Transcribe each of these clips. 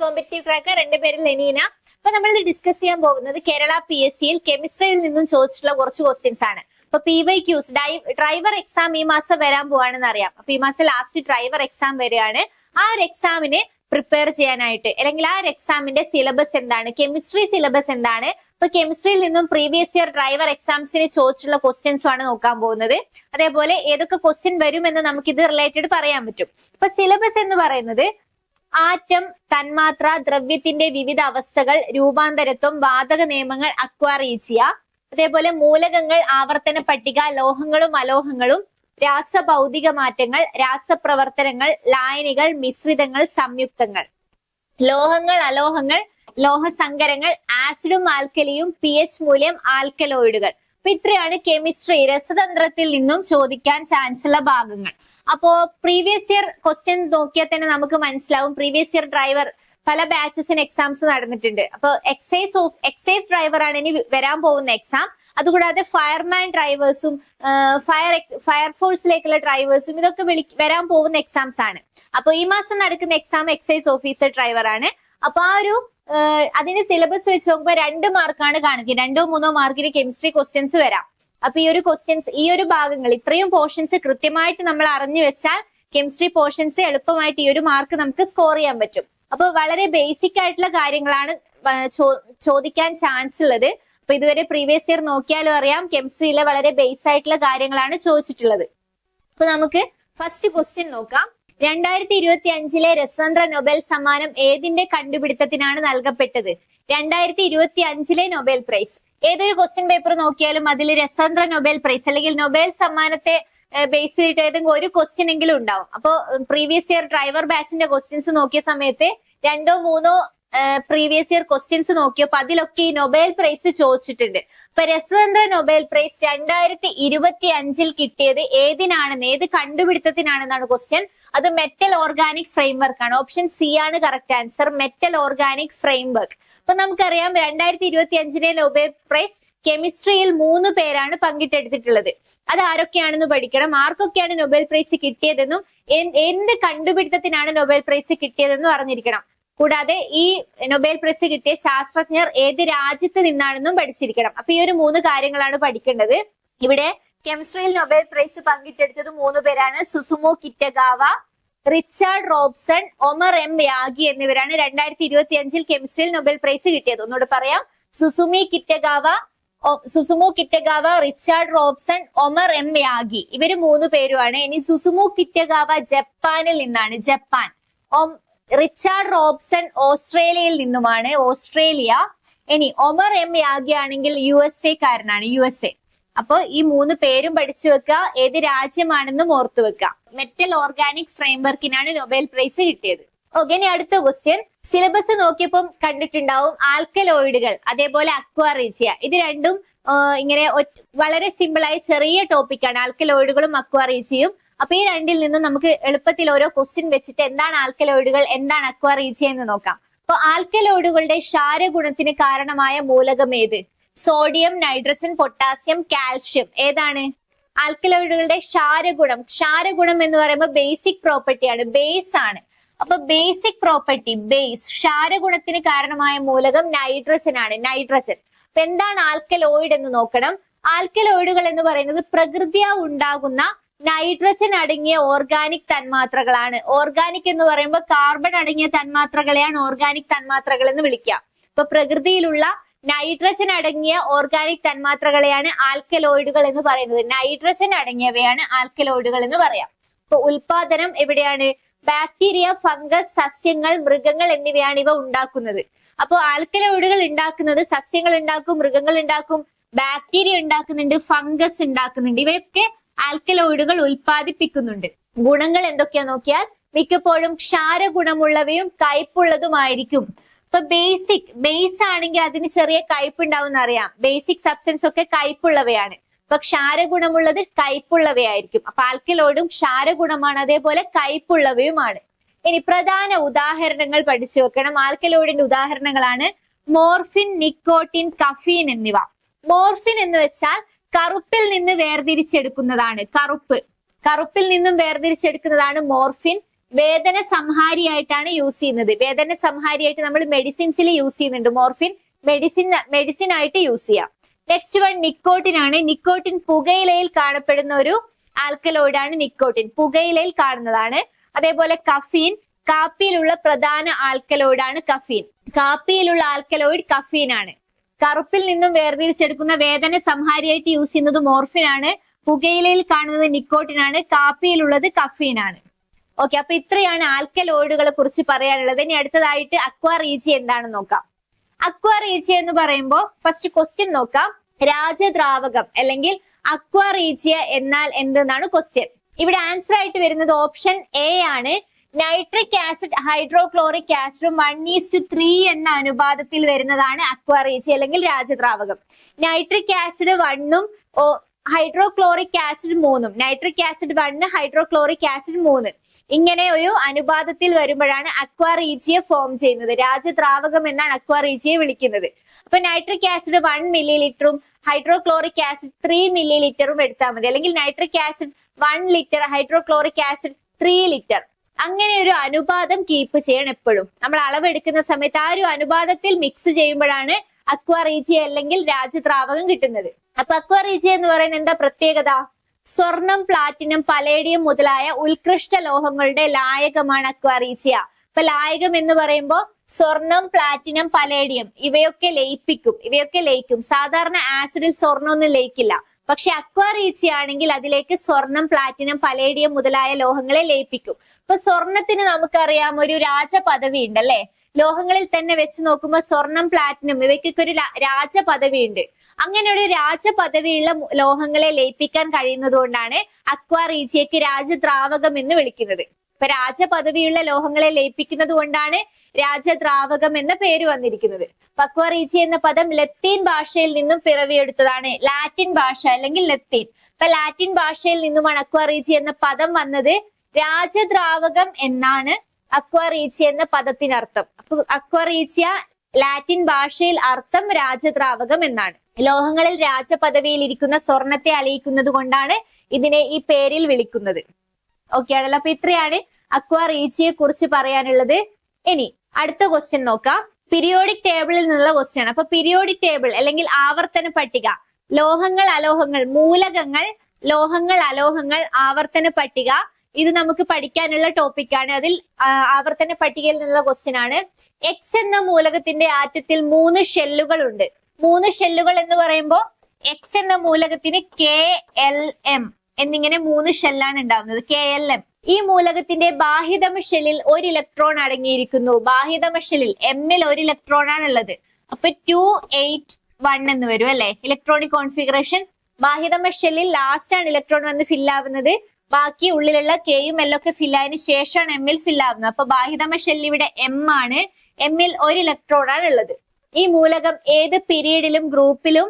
Competitive cracker. എന്റെ പേര് ലെനീന. അപ്പൊ നമ്മൾ ഡിസ്കസ് ചെയ്യാൻ പോകുന്നത് കേരള PSCയിൽ കെമിസ്ട്രിയിൽ നിന്നും ചോദിച്ചിട്ടുള്ള കുറച്ച് ക്വസ്റ്റ്യൻസ് ആണ്. അപ്പൊ PYQs ഡ്രൈവർ എക്സാം ഈ മാസം വരാൻ പോവാണെന്ന് അറിയാം. അപ്പൊ ഈ മാസം ലാസ്റ്റ് ഡ്രൈവർ എക്സാം വരികയാണ്. ആ ഒരു എക്സാമിന് പ്രിപ്പയർ ചെയ്യാനായിട്ട് അല്ലെങ്കിൽ ആ ഒരു എക്സാമിന്റെ സിലബസ് എന്താണ്, കെമിസ്ട്രി സിലബസ് എന്താണ്, ഇപ്പൊ കെമിസ്ട്രിയിൽ നിന്നും പ്രീവിയസ് ഇയർ ഡ്രൈവർ എക്സാംസിന് ചോദിച്ചിട്ടുള്ള ക്വസ്റ്റ്യൻസും ആണ് നോക്കാൻ പോകുന്നത്. അതേപോലെ ഏതൊക്കെ ക്വസ്റ്റ്യൻ വരുമെന്ന് നമുക്ക് ഇത് റിലേറ്റഡ് പറയാൻ പറ്റും. ഇപ്പൊ സിലബസ് എന്ന് പറയുന്നത് ആറ്റം, തന്മാത്ര, ദ്രവ്യത്തിന്റെ വിവിധ അവസ്ഥകൾ, രൂപാന്തരത്വം, വാതക നിയമങ്ങൾ, അക്വാറീച്ചിയ, അതേപോലെ മൂലകങ്ങൾ, ആവർത്തന പട്ടിക, ലോഹങ്ങളും അലോഹങ്ങളും, രാസഭൗതിക മാറ്റങ്ങൾ, രാസപ്രവർത്തനങ്ങൾ, ലായനികൾ, മിശ്രിതങ്ങൾ, സംയുക്തങ്ങൾ, ലോഹങ്ങൾ, അലോഹങ്ങൾ, ലോഹസങ്കരങ്ങൾ, ആസിഡും ആൽക്കലിയും, pH മൂല്യം, ആൽക്കലോയിഡുകൾ. അപ്പൊ ഇത്രയാണ് കെമിസ്ട്രി രസതന്ത്രത്തിൽ നിന്നും ചോദിക്കാൻ ചാൻസ് ഉള്ള ഭാഗങ്ങൾ. അപ്പോ പ്രീവിയസ് ഇയർ ക്വസ്റ്റ്യൻ നോക്കിയാൽ തന്നെ നമുക്ക് മനസ്സിലാവും. പ്രീവിയസ് ഇയർ ഡ്രൈവർ പല ബാച്ചസിന് എക്സാംസ് നടന്നിട്ടുണ്ട്. അപ്പൊ എക്സൈസ് ഡ്രൈവർ ആണ് ഇനി വരാൻ പോകുന്ന എക്സാം. അതുകൂടാതെ ഫയർമാൻ ഡ്രൈവേഴ്സും ഫയർഫോഴ്സിലേക്കുള്ള ഡ്രൈവേഴ്സും ഇതൊക്കെ വരാൻ പോകുന്ന എക്സാംസ് ആണ്. അപ്പൊ ഈ മാസം നടക്കുന്ന എക്സാം എക്സൈസ് ഓഫീസർ ഡ്രൈവർ ആണ്. അപ്പൊ ആ ഒരു അതിന്റെ സിലബസ് വെച്ച് നോക്കുമ്പോൾ 2 മാർക്കാണ് കാണിക്കുക. 2-3 മാർക്കിന് കെമിസ്ട്രി ക്വസ്റ്റ്യൻസ് വരാം. അപ്പൊ ഈ ഒരു ഭാഗങ്ങൾ ഇത്രയും പോർഷൻസ് കൃത്യമായിട്ട് നമ്മൾ അറിഞ്ഞു വെച്ചാൽ കെമിസ്ട്രി പോർഷൻസ് എളുപ്പമായിട്ട് ഈ ഒരു മാർക്ക് നമുക്ക് സ്കോർ ചെയ്യാൻ പറ്റും. അപ്പൊ വളരെ ബേസിക് ആയിട്ടുള്ള കാര്യങ്ങളാണ് ചോദിക്കാൻ ചാൻസ് ഉള്ളത്. അപ്പൊ ഇതുവരെ പ്രീവിയസ് ഇയർ നോക്കിയാലും അറിയാം കെമിസ്ട്രിയിലെ വളരെ ബേസ് ആയിട്ടുള്ള കാര്യങ്ങളാണ് ചോദിച്ചിട്ടുള്ളത്. അപ്പൊ നമുക്ക് ഫസ്റ്റ് ക്വസ്റ്റ്യൻ നോക്കാം. 2025 രസതന്ത്ര നൊബേൽ സമ്മാനം ഏതിന്റെ കണ്ടുപിടുത്തത്തിനാണ് നൽകപ്പെട്ടത്? 2025 നൊബേൽ പ്രൈസ്. ഏതൊരു ക്വസ്റ്റ്യൻ പേപ്പർ നോക്കിയാലും അതിൽ രസതന്ത്ര നൊബേൽ പ്രൈസ് അല്ലെങ്കിൽ നൊബേൽ സമ്മാനത്തെ ബേസ് ചെയ്തിട്ട് ഏതെങ്കിലും ഒരു ക്വസ്റ്റ്യൻ എങ്കിലും ഉണ്ടാവും. അപ്പൊ പ്രീവിയസ് ഇയർ ഡ്രൈവർ ബാച്ചിന്റെ ക്വസ്റ്റ്യൻസ് നോക്കിയ സമയത്ത് 2-3 പ്രീവിയസ് ഇയർ ക്വസ്റ്റ്യൻസ് നോക്കിയപ്പോ അതിലൊക്കെ ഈ നൊബേൽ പ്രൈസ് ചോദിച്ചിട്ടുണ്ട്. അപ്പൊ രസതന്ത്ര നൊബേൽ പ്രൈസ് 2025 കിട്ടിയത് ഏതിനാണെന്ന്, ഏത് കണ്ടുപിടുത്തത്തിനാണെന്നാണ് ക്വസ്റ്റ്യൻ. അത് മെറ്റൽ ഓർഗാനിക് ഫ്രെയിംവർക്ക് ആണ്. ഓപ്ഷൻ സി ആണ് correct answer, metal organic framework. അപ്പൊ നമുക്കറിയാം 2025 നൊബേൽ പ്രൈസ് കെമിസ്ട്രിയിൽ 3 പേരാണ് പങ്കിട്ടെടുത്തിട്ടുള്ളത്. അത് ആരൊക്കെയാണെന്ന് പഠിക്കണം. ആർക്കൊക്കെയാണ് നൊബേൽ പ്രൈസ് കിട്ടിയതെന്നും എന്ത് കണ്ടുപിടുത്തത്തിനാണ് നൊബേൽ പ്രൈസ് കിട്ടിയതെന്നും അറിഞ്ഞിരിക്കണം. കൂടാതെ ഈ നൊബേൽ പ്രൈസ് കിട്ടിയ ശാസ്ത്രജ്ഞർ ഏത് രാജ്യത്ത് നിന്നാണെന്നും പഠിച്ചിരിക്കണം. അപ്പൊ ഈ ഒരു 3 കാര്യങ്ങളാണ് പഠിക്കേണ്ടത്. ഇവിടെ കെമിസ്ട്രിയിൽ നൊബേൽ പ്രൈസ് പങ്കിട്ടെടുത്തത് 3 പേരാണ്. Susumu Kitagawa, Richard Robson, Omar M Yaghi എന്നിവരാണ് 2025 കെമിസ്ട്രിയിൽ നൊബേൽ പ്രൈസ് കിട്ടിയത്. ഒന്നുകൂടെ പറയാം. Susumu Kitagawa, Richard Robson, Omar M Yaghi, ഇവര് 3 പേരുമാണ്. ഇനി സുസുമോ കിറ്റഗാവ ജപ്പാനിൽ നിന്നാണ്, ജപ്പാൻ. റിച്ചാർഡ് റോബ്സൺ ഓസ്ട്രേലിയയിൽ നിന്നുമാണ്, ഓസ്ട്രേലിയ. ഇനി ഒമർ എം യാഗി ആണെങ്കിൽ USA കാരനാണ്, USA. അപ്പൊ ഈ 3 പേരും പഠിച്ചു വെക്കുക, ഏത് രാജ്യമാണെന്നും ഓർത്തു വെക്കുക. മെറ്റൽ ഓർഗാനിക് ഫ്രെയിംവർക്കിനാണ് നൊബേൽ പ്രൈസ് കിട്ടിയത്. ഓക്കെ, ഇനി അടുത്ത ക്വസ്റ്റ്യൻ. സിലബസ് നോക്കിയപ്പോൾ കണ്ടിട്ടുണ്ടാവും ആൽക്കലോയിഡുകൾ, അതേപോലെ അക്വാറീച്ചിയ. ഇത് രണ്ടും ഇങ്ങനെ വളരെ സിമ്പിളായി ചെറിയ ടോപ്പിക്കാണ്, ആൽക്കലോയിഡുകളും അക്വാറീച്ചിയും. അപ്പൊ ഈ രണ്ടിൽ നിന്നും നമുക്ക് എളുപ്പത്തിൽ ഓരോ ക്വസ്റ്റ്യൻ വെച്ചിട്ട് എന്താണ് ആൽക്കലോയിഡുകൾ, എന്താണ് അക്വാറീച്ചിയ എന്ന് നോക്കാം. അപ്പൊ ആൽക്കലോയിഡുകളുടെ ക്ഷാരഗുണത്തിന് കാരണമായ മൂലകം ഏത്? Sodium, nitrogen, potassium, calcium. ഏതാണ് ആൽക്കലോയിഡുകളുടെ ക്ഷാരഗുണം എന്ന് പറയുമ്പോൾ ബേസിക് പ്രോപ്പർട്ടിയാണ്, ബേസ് ആണ്. അപ്പൊ ബേസിക് പ്രോപ്പർട്ടി, ബേസ്, ക്ഷാരഗുണത്തിന് കാരണമായ മൂലകം നൈട്രജൻ ആണ്, നൈട്രജൻ. അപ്പൊ എന്താണ് ആൽക്കലോയിഡ് എന്ന് നോക്കണം. ആൽക്കലോയിഡുകൾ എന്ന് പറയുന്നത് പ്രകൃതിയാ ഉണ്ടാകുന്ന നൈട്രജൻ അടങ്ങിയ ഓർഗാനിക് തന്മാത്രകളാണ്. ഓർഗാനിക് എന്ന് പറയുമ്പോൾ കാർബൺ അടങ്ങിയ തന്മാത്രകളെയാണ് ഓർഗാനിക് തന്മാത്രകൾ എന്ന് വിളിക്കുക. അപ്പൊ പ്രകൃതിയിലുള്ള നൈട്രജൻ അടങ്ങിയ ഓർഗാനിക് തന്മാത്രകളെയാണ് ആൽക്കലോയിഡുകൾ എന്ന് പറയുന്നത്. നൈട്രജൻ അടങ്ങിയവയാണ് ആൽക്കലോയിഡുകൾ എന്ന് പറയാം. അപ്പൊ ഉൽപാദനം എവിടെയാണ്? ബാക്ടീരിയ, ഫംഗസ്, സസ്യങ്ങൾ, മൃഗങ്ങൾ എന്നിവയാണ് ഇവ ഉണ്ടാക്കുന്നത്. അപ്പൊ ആൽക്കലോയിഡുകൾ ഉണ്ടാക്കുന്നത് സസ്യങ്ങൾ ഉണ്ടാക്കും, മൃഗങ്ങൾ ഉണ്ടാക്കും, ബാക്ടീരിയ ഉണ്ടാക്കുന്നുണ്ട്, ഫംഗസ് ഉണ്ടാക്കുന്നുണ്ട്. ഇവയൊക്കെ ആൽക്കലോയിഡുകൾ ഉൽപ്പാദിപ്പിക്കുന്നുണ്ട്. ഗുണങ്ങൾ എന്തൊക്കെയാ നോക്കിയാൽ മിക്കപ്പോഴും ക്ഷാരഗുണമുള്ളവയും കയ്പുള്ളതുമായിരിക്കും. ഇപ്പൊ ബേസ് ആണെങ്കിൽ അതിന് ചെറിയ കയ്പ് ഉണ്ടാവും അറിയാം. ബേസിക് സബ്സ്റ്റൻസ് ഒക്കെ കയ്പുള്ളവയാണ്. ഇപ്പൊ ക്ഷാരഗുണമുള്ളത് കയ്പുള്ളവയായിരിക്കും. അപ്പൊ ആൽക്കലോയിഡും ക്ഷാരഗുണമാണ്, അതേപോലെ കയ്പുള്ളവയുമാണ്. ഇനി പ്രധാന ഉദാഹരണങ്ങൾ പഠിച്ചു വെക്കണം. ആൽക്കലോയിഡിന്റെ ഉദാഹരണങ്ങളാണ് മോർഫിൻ, നിക്കോട്ടിൻ, കഫീൻ എന്നിവ. മോർഫിൻ എന്ന് വെച്ചാൽ കറുപ്പിൽ നിന്ന് വേർതിരിച്ചെടുക്കുന്നതാണ്, കറുപ്പിൽ നിന്നും വേർതിരിച്ചെടുക്കുന്നതാണ് മോർഫിൻ. വേദന സംഹാരിയായിട്ടാണ് യൂസ് ചെയ്യുന്നത്. വേദന സംഹാരിയായിട്ട് നമ്മൾ മെഡിസിൻസിൽ യൂസ് ചെയ്യുന്നുണ്ട്. മോർഫിൻ മെഡിസിൻ ആയിട്ട് യൂസ് ചെയ്യാം. നെക്സ്റ്റ് വൺ നിക്കോട്ടിൻ ആണ്. നിക്കോട്ടിൻ പുകയിലയിൽ കാണപ്പെടുന്ന ഒരു ആൽക്കലോയിഡ് ആണ് നിക്കോട്ടിൻ. പുകയിലയിൽ കാണുന്നതാണ്. അതേപോലെ കഫീൻ, കാപ്പിയിലുള്ള പ്രധാന ആൽക്കലോയിഡ് ആണ് കഫീൻ. കാപ്പിയിലുള്ള ആൽക്കലോയിഡ് കഫീൻ ആണ്. കറുപ്പിൽ നിന്നും വേർതിരിച്ചെടുക്കുന്ന വേദന സംഹാരിയായിട്ട് യൂസ് ചെയ്യുന്നത് മോർഫിൻ ആണ്. പുകയിലയിൽ കാണുന്നത് നിക്കോട്ടിൻ ആണ്. കാപ്പിയിലുള്ളത് കഫീൻ ആണ്. ഓക്കെ, അപ്പൊ ഇത്രയാണ് ആൽക്കലോയിഡുകളെ കുറിച്ച് പറയാനുള്ളത്. ഇനി അടുത്തതായിട്ട് അക്വാ റീജിയ എന്താണെന്ന് നോക്കാം. അക്വാ റീജിയ എന്ന് പറയുമ്പോൾ ഫസ്റ്റ് ക്വസ്റ്റ്യൻ നോക്കാം. രാജദ്രാവകം അല്ലെങ്കിൽ അക്വാ റീജിയ എന്നാൽ എന്തെന്നാണ് ക്വസ്റ്റ്യൻ. ഇവിടെ ആൻസർ ആയിട്ട് വരുന്നത് ഓപ്ഷൻ എ ആണ്. നൈട്രിക് ആസിഡ് ഹൈഡ്രോക്ലോറിക് ആസിഡും 1:3 എന്ന അനുപാതത്തിൽ വരുന്നതാണ് അക്വാ റീജിയ അല്ലെങ്കിൽ രാജദ്രാവകം. നൈട്രിക് ആസിഡ് 1ഉം ഹൈഡ്രോക്ലോറിക് ആസിഡ് 3ഉം. Nitric acid 1, hydrochloric acid 3. ഇങ്ങനെ ഒരു അനുപാതത്തിൽ വരുമ്പോഴാണ് അക്വാ റീജിയ ഫോം ചെയ്യുന്നത്. രാജദ്രാവകം എന്നാണ് അക്വാ റീജിയെ വിളിക്കുന്നത്. അപ്പൊ നൈട്രിക് ആസിഡ് 1 മില്ലിലിറ്ററും ഹൈഡ്രോക്ലോറിക് ആസിഡ് 3 മില്ലിലിറ്ററും എടുത്താൽ മതി. അല്ലെങ്കിൽ nitric acid 1 litre, hydrochloric acid 3 litre. അങ്ങനെ ഒരു അനുപാതം കീപ്പ് ചെയ്യണം എപ്പോഴും. നമ്മൾ അളവെടുക്കുന്ന സമയത്ത് ആ ഒരു അനുപാതത്തിൽ മിക്സ് ചെയ്യുമ്പോഴാണ് അക്വാ റീജിയ അല്ലെങ്കിൽ രാജദ്രാവകം കിട്ടുന്നത്. അപ്പൊ അക്വാ റീജിയ എന്ന് പറയുന്നത് എന്താ പ്രത്യേകത? സ്വർണം, പ്ലാറ്റിനം, പലേഡിയം മുതലായ ഉത്കൃഷ്ട ലോഹങ്ങളുടെ ലായകമാണ് അക്വാ റീജിയ. അപ്പൊ ലായകം എന്ന് പറയുമ്പോൾ സ്വർണം, പ്ലാറ്റിനം, പലേഡിയം ഇവയൊക്കെ ലയിക്കും. സാധാരണ ആസിഡിൽ സ്വർണ്ണമൊന്നും ലയിക്കില്ല. പക്ഷെ അക്വാ റീജിയ ആണെങ്കിൽ അതിലേക്ക് സ്വർണം, പ്ലാറ്റിനം, പലേഡിയം മുതലായ ലോഹങ്ങളെ ലയിപ്പിക്കും. ഇപ്പൊ സ്വർണത്തിന് നമുക്കറിയാം ഒരു രാജപദവി ഉണ്ട് അല്ലെ. ലോഹങ്ങളിൽ തന്നെ വെച്ച് നോക്കുമ്പോൾ സ്വർണം, പ്ലാറ്റിനം ഇവയ്ക്കൊക്കെ ഒരു രാജപദവി ഉണ്ട്. അങ്ങനെ ഒരു രാജപദവിയുള്ള ലോഹങ്ങളെ ലയിപ്പിക്കാൻ കഴിയുന്നത് കൊണ്ടാണ് അക്വാ റീജിയക്ക് രാജദ്രാവകം എന്ന് വിളിക്കുന്നത്. ഇപ്പൊ രാജപദവിയുള്ള ലോഹങ്ങളെ ലയിപ്പിക്കുന്നത് കൊണ്ടാണ് രാജദ്രാവകം എന്ന പേര് വന്നിരിക്കുന്നത്. അക്വാ റീജിയ എന്ന പദം ലത്തീൻ ഭാഷയിൽ നിന്നും പിറവിയെടുത്തതാണ്. ലാറ്റിൻ ഭാഷ അല്ലെങ്കിൽ ലത്തീൻ. ഇപ്പൊ ലാറ്റിൻ ഭാഷയിൽ നിന്നുമാണ് അക്വാ റീജിയ എന്ന പദം വന്നത്. രാജദ്രാവകം എന്നാണ് അക്വാ റീജിയ എന്ന പദത്തിനർത്ഥം. അപ്പൊ അക്വാ റീജിയ ലാറ്റിൻ ഭാഷയിൽ അർത്ഥം രാജദ്രാവകം എന്നാണ്. ലോഹങ്ങളിൽ രാജപദവിയിൽ ഇരിക്കുന്ന സ്വർണത്തെ അലിയിക്കുന്നത് കൊണ്ടാണ് ഇതിനെ ഈ പേരിൽ വിളിക്കുന്നത്. ഓക്കെ ആണല്ലോ. അപ്പൊ ഇത്രയാണ് അക്വാ റീജിയെ കുറിച്ച് പറയാനുള്ളത്. ഇനി അടുത്ത ക്വസ്റ്റ്യൻ നോക്കാം. പീരിയോഡിക് ടേബിളിൽ നിന്നുള്ള ക്വസ്റ്റ്യൻ ആണ്. അപ്പൊ പീരിയോഡിക് ടേബിൾ അല്ലെങ്കിൽ ആവർത്തന പട്ടിക, ലോഹങ്ങൾ, അലോഹങ്ങൾ, മൂലകങ്ങൾ, ലോഹങ്ങൾ, അലോഹങ്ങൾ, ആവർത്തന പട്ടിക, ഇത് നമുക്ക് പഠിക്കാനുള്ള ടോപ്പിക്കാണ്. അതിൽ ആവർത്തന പട്ടികയിൽ നിന്നുള്ള ക്വസ്റ്റ്യൻ ആണ്. എക്സ് എന്ന മൂലകത്തിന്റെ ആറ്റത്തിൽ 3 ഷെല്ലുകൾ ഉണ്ട്. 3 ഷെല്ലുകൾ എന്ന് പറയുമ്പോൾ എക്സ് എന്ന മൂലകത്തിന് KLM എന്നിങ്ങനെ 3 ഷെല്ലാണ് ഉണ്ടാവുന്നത്. KLM. ഈ മൂലകത്തിന്റെ ബാഹ്യതമ ഷെല്ലിൽ 1 ഇലക്ട്രോൺ അടങ്ങിയിരിക്കുന്നു. ബാഹ്യതമ ഷെല്ലിൽ എമ്മിൽ 1 ഇലക്ട്രോൺ ആണുള്ളത്. അപ്പൊ 281 എന്ന് വരും അല്ലെ ഇലക്ട്രോണിക് കോൺഫിഗറേഷൻ. ബാഹ്യതമ ഷെല്ലിൽ ലാസ്റ്റ് ആണ് ഇലക്ട്രോൺ വന്ന് ഫില്ലാവുന്നത്. ബാക്കി ഉള്ളിലുള്ള കെയും എൽ ഒക്കെ ഫില്ലായതിനു ശേഷമാണ് എമ്മിൽ ഫില്ലാവുന്നത്. അപ്പൊ ബാഹ്യതമ ഷെല്ല് ഇവിടെ എം ആണ്. എമ്മിൽ 1 ഇലക്ട്രോൺ ആണ് ഉള്ളത്. ഈ മൂലകം ഏത് പീരീഡിലും ഗ്രൂപ്പിലും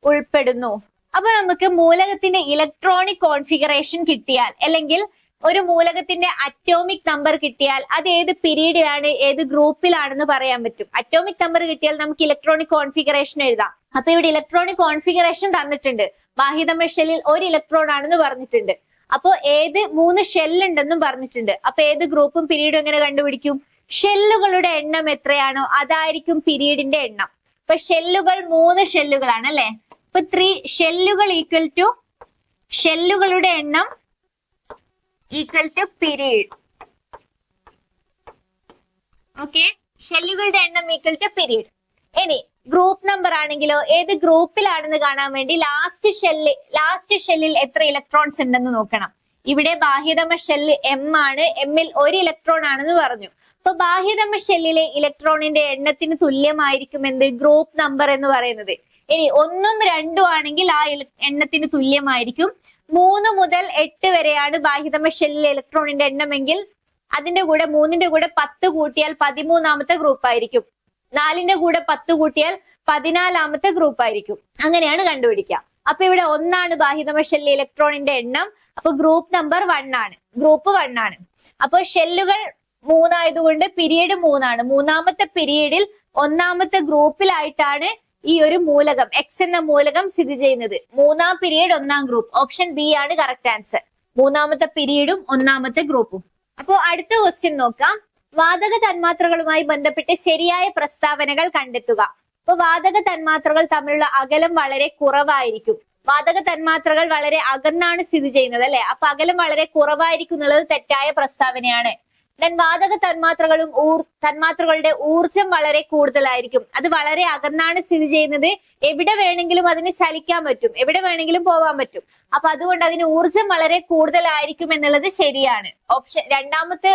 ഉൾപ്പെടുന്നു? അപ്പൊ നമുക്ക് മൂലകത്തിന്റെ ഇലക്ട്രോണിക് കോൺഫിഗറേഷൻ കിട്ടിയാൽ അല്ലെങ്കിൽ ഒരു മൂലകത്തിന്റെ അറ്റോമിക് നമ്പർ കിട്ടിയാൽ അത് ഏത് പീരീഡിലാണ് ഏത് ഗ്രൂപ്പിലാണെന്ന് പറയാൻ പറ്റും. അറ്റോമിക് നമ്പർ കിട്ടിയാൽ നമുക്ക് ഇലക്ട്രോണിക് കോൺഫിഗറേഷൻ എഴുതാം. അപ്പൊ ഇവിടെ ഇലക്ട്രോണിക് കോൺഫിഗറേഷൻ തന്നിട്ടുണ്ട്. ബാഹ്യതമ ഷെല്ലിൽ 1 ഇലക്ട്രോൺ ആണെന്ന് പറഞ്ഞിട്ടുണ്ട്. അപ്പൊ ഏത് 3 ഷെല്ല് ഉണ്ടെന്നും പറഞ്ഞിട്ടുണ്ട്. അപ്പൊ ഏത് ഗ്രൂപ്പും പീരീഡും എങ്ങനെ കണ്ടുപിടിക്കും? ഷെല്ലുകളുടെ എണ്ണം എത്രയാണോ അതായിരിക്കും പീരീഡിന്റെ എണ്ണം. ഇപ്പൊ ഷെല്ലുകൾ 3 ഷെല്ലുകളാണ് അല്ലെ. ഇപ്പൊ 3 ഷെല്ലുകൾ ഈക്വൽ ടു ഷെല്ലുകളുടെ എണ്ണം ഈക്വൽ ടു പീരീഡ്. ഓക്കെ, ഷെല്ലുകളുടെ എണ്ണം ഈക്വൽ ടു പീരീഡ്. ഇനി ഗ്രൂപ്പ് നമ്പർ ആണെങ്കിലോ ഏത് ഗ്രൂപ്പിലാണെന്ന് കാണാൻ വേണ്ടി ലാസ്റ്റ് ഷെല്ലിൽ എത്ര ഇലക്ട്രോൺസ് ഉണ്ടെന്ന് നോക്കണം. ഇവിടെ ബാഹ്യതമ ഷെല്ല് എം ആണ്. എമ്മിൽ 1 ഇലക്ട്രോൺ ആണെന്ന് പറഞ്ഞു. അപ്പൊ ബാഹ്യതമ ഷെല്ലിലെ ഇലക്ട്രോണിന്റെ എണ്ണത്തിന് തുല്യമായിരിക്കും എന്ത്? ഗ്രൂപ്പ് നമ്പർ എന്ന് പറയുന്നത്. ഇനി 1ഉം 2ഉം ആണെങ്കിൽ ആ എണ്ണത്തിന് തുല്യമായിരിക്കും. 3 മുതൽ 8 വരെയാണ് ബാഹ്യതമ ഷെല്ലിലെ ഇലക്ട്രോണിന്റെ എണ്ണമെങ്കിൽ അതിന്റെ കൂടെ 3ന്റെ കൂടെ 10 കൂട്ടിയാൽ 13ാമത്തെ ഗ്രൂപ്പ് ആയിരിക്കും. 4ന്റെ കൂടെ 10 കൂട്ടിയാൽ 14ാമത്തെ ഗ്രൂപ്പ് ആയിരിക്കും. അങ്ങനെയാണ് കണ്ടുപിടിക്കുക. അപ്പൊ ഇവിടെ 1 ബാഹ്യതമ ഷെല്ലിലെ ഇലക്ട്രോണിന്റെ എണ്ണം. അപ്പൊ ഗ്രൂപ്പ് നമ്പർ 1 ആണ്. ഗ്രൂപ്പ് 1 ആണ്. അപ്പൊ ഷെല്ലുകൾ 3 ആയതുകൊണ്ട് പീരീഡ് 3 ആണ്. 3ാമത്തെ പീരീഡിൽ 1ാമത്തെ ഗ്രൂപ്പിലായിട്ടാണ് ഈ ഒരു മൂലകം എക്സ് എന്ന മൂലകം സ്ഥിതി ചെയ്യുന്നത്. 3ാം പീരീഡ് 1ാം ഗ്രൂപ്പ്. ഓപ്ഷൻ ബി ആണ് കറക്റ്റ് ആൻസർ. 3ാമത്തെ പീരീഡും 1ാമത്തെ ഗ്രൂപ്പും. അപ്പോ അടുത്ത ക്വസ്റ്റ്യൻ നോക്കാം. വാതക തന്മാത്രകളുമായി ബന്ധപ്പെട്ട് ശരിയായ പ്രസ്താവനകൾ കണ്ടെത്തുക. അപ്പൊ വാതക തന്മാത്രകൾ തമ്മിലുള്ള അകലം വളരെ കുറവായിരിക്കും. വാതക തന്മാത്രകൾ വളരെ അകന്നാണ് സ്ഥിതി ചെയ്യുന്നത് അല്ലെ. അപ്പൊ അകലം വളരെ കുറവായിരിക്കും എന്നുള്ളത് തെറ്റായ പ്രസ്താവനയാണ്. ദെൻ വാതക തന്മാത്രകളും തന്മാത്രകളുടെ ഊർജം വളരെ കൂടുതലായിരിക്കും. അത് വളരെ അകന്നാണ് സ്ഥിതി ചെയ്യുന്നത്. എവിടെ വേണമെങ്കിലും അതിന് ചലിക്കാൻ പറ്റും, എവിടെ വേണമെങ്കിലും പോവാൻ പറ്റും. അപ്പൊ അതുകൊണ്ട് അതിന് ഊർജം വളരെ കൂടുതലായിരിക്കും എന്നുള്ളത് ശരിയാണ്. ഓപ്ഷൻ രണ്ടാമത്തെ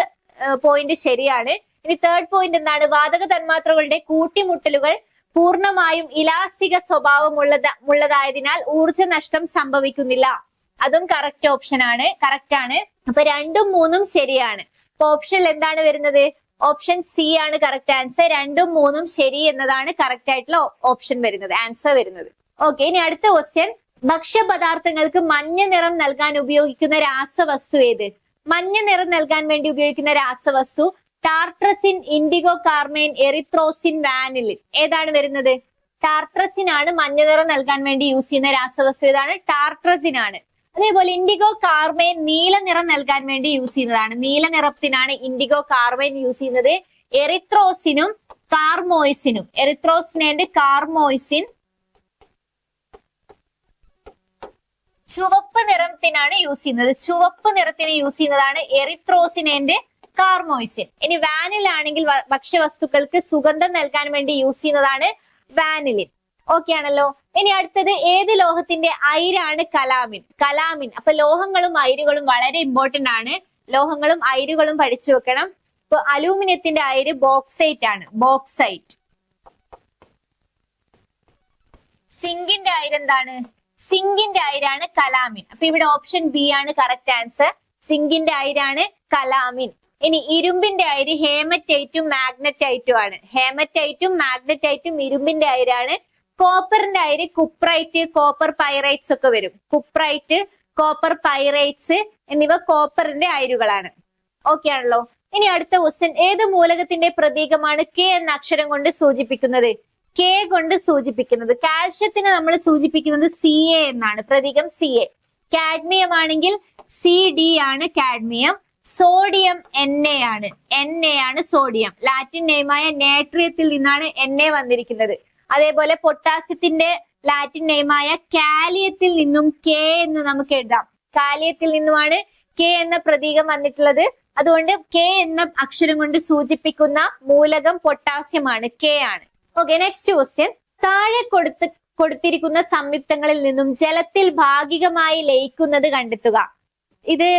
പോയിന്റ് ശരിയാണ്. ഇനി തേർഡ് പോയിന്റ് എന്താണ്? വാതക തന്മാത്രകളുടെ കൂട്ടിമുട്ടലുകൾ പൂർണ്ണമായും ഇലാസ്തിക സ്വഭാവമുള്ളതായതിനാൽ ഊർജ നഷ്ടം സംഭവിക്കുന്നില്ല. അതും കറക്റ്റ് ഓപ്ഷൻ ആണ്, കറക്റ്റ് ആണ്. അപ്പൊ 2ഉം 3ഉം ശരിയാണ്. അപ്പൊ ഓപ്ഷനിൽ എന്താണ് വരുന്നത്? ഓപ്ഷൻ സി ആണ് കറക്റ്റ് ആൻസർ. 2ഉം 3ഉം ശരി എന്നതാണ് കറക്റ്റ് ആയിട്ടുള്ള ഓപ്ഷൻ വരുന്നത്, ആൻസർ വരുന്നത്. ഓക്കെ, ഇനി അടുത്ത ക്വസ്റ്റ്യൻ. ഭക്ഷ്യപദാർത്ഥങ്ങൾക്ക് മഞ്ഞ നിറം നൽകാൻ ഉപയോഗിക്കുന്ന രാസവസ്തു ഏത്? മഞ്ഞ നിറം നൽകാൻ വേണ്ടി ഉപയോഗിക്കുന്ന രാസവസ്തു tartrazine, IndiGo carmine, erythrosine, vanillin. ഏതാണ് വരുന്നത്? ടാർട്രസിൻ ആണ് മഞ്ഞ നിറം നൽകാൻ വേണ്ടി യൂസ് ചെയ്യുന്ന രാസവസ്തു. ഏതാണ്? ടാർട്രസിൻ ആണ്. അതേപോലെ ഇൻഡിഗോ കാർമൈൻ നീല നിറം നൽകാൻ വേണ്ടി യൂസ് ചെയ്യുന്നതാണ്. നീല നിറത്തിനാണ് ഇൻഡിഗോ കാർമൈൻ യൂസ് ചെയ്യുന്നത്. എറിത്രോസിനും കാർമോയിസിനും, എറിത്രോസിൻ ആൻഡ് കാർമോയിസിൻ ചുവപ്പ് നിറത്തിനാണ് യൂസ് ചെയ്യുന്നത്. ചുവപ്പ് നിറത്തിന് യൂസ് ചെയ്യുന്നതാണ് എറിത്രോസിൻ ആൻഡ് കാർമോയിസിൻ. ഇനി വാനിൽ ആണെങ്കിൽ ഭക്ഷ്യവസ്തുക്കൾക്ക് സുഗന്ധം നൽകാൻ വേണ്ടി യൂസ് ചെയ്യുന്നതാണ് വാനിലിൻ. ഓക്കെ ആണല്ലോ. ഇനി അടുത്തത് ഏത് ലോഹത്തിന്റെ അയിരാണ് കലാമിൻ? കലാമിൻ. അപ്പൊ ലോഹങ്ങളും അയിരുകളും വളരെ ഇമ്പോർട്ടന്റ് ആണ്. ലോഹങ്ങളും അയിരുകളും പഠിച്ചു വെക്കണം. ഇപ്പൊ അലൂമിനിയത്തിന്റെ അയിര് ബോക്സൈറ്റ് ആണ്, ബോക്സൈറ്റ്. സിങ്കിന്റെ അയിര് എന്താണ്? സിങ്കിന്റെ അയിരാണ് കലാമിൻ. അപ്പൊ ഇവിടെ ഓപ്ഷൻ ബി ആണ് കറക്റ്റ് ആൻസർ. സിങ്കിന്റെ അയിരാണ് കലാമിൻ. ഇനി ഇരുമ്പിന്റെ അയിര് ഹേമറ്റൈറ്റും മാഗ്നറ്റൈറ്റും ആണ്. ഹേമറ്റൈറ്റും മാഗ്നറ്റൈറ്റും ഇരുമ്പിന്റെ അയിരാണ്. കോപ്പറിന്റെ അയിര് കുപ്രൈറ്റ്, കോപ്പർ പൈറൈറ്റ്സ് ഒക്കെ വരും. കുപ്രൈറ്റ്, കോപ്പർ പൈറൈറ്റ്സ് എന്നിവ കോപ്പറിന്റെ അയിരുകളാണ്. ഓക്കെ ആണല്ലോ. ഇനി അടുത്ത ക്വസ്റ്റ്യൻ. ഏത് മൂലകത്തിന്റെ പ്രതീകമാണ് കെ എന്ന അക്ഷരം കൊണ്ട് സൂചിപ്പിക്കുന്നത്? കെ കൊണ്ട് സൂചിപ്പിക്കുന്നത് കാൽഷ്യത്തിന് നമ്മൾ സൂചിപ്പിക്കുന്നത് സി എ എന്നാണ്. പ്രതീകം സി എ. കാഡ്മിയം ആണെങ്കിൽ സി ഡി ആണ് കാഡ്മിയം. സോഡിയം എൻ എ ആണ്. എൻ എ ആണ് സോഡിയം. ലാറ്റിൻ നെയിമായ നേട്രിയത്തിൽ നിന്നാണ് എൻ എ വന്നിരിക്കുന്നത്. അതേപോലെ പൊട്ടാസ്യത്തിന്റെ ലാറ്റിൻ നെയിമായ കാലിയത്തിൽ നിന്നും കെ എന്ന് നമുക്ക് എഴുതാം. കാലിയത്തിൽ നിന്നുമാണ് കെ എന്ന പ്രതീകം വന്നിട്ടുള്ളത്. അതുകൊണ്ട് കെ എന്ന അക്ഷരം കൊണ്ട് സൂചിപ്പിക്കുന്ന മൂലകം പൊട്ടാസ്യമാണ്, കെ ആണ്. Okay, next question. താഴെ കൊടുത്തിരിക്കുന്ന സംയുക്തങ്ങളിൽ നിന്നും ജലത്തിൽ ഭാഗികമായി ലയിക്കുന്നത് കണ്ടെത്തുക. ഇത്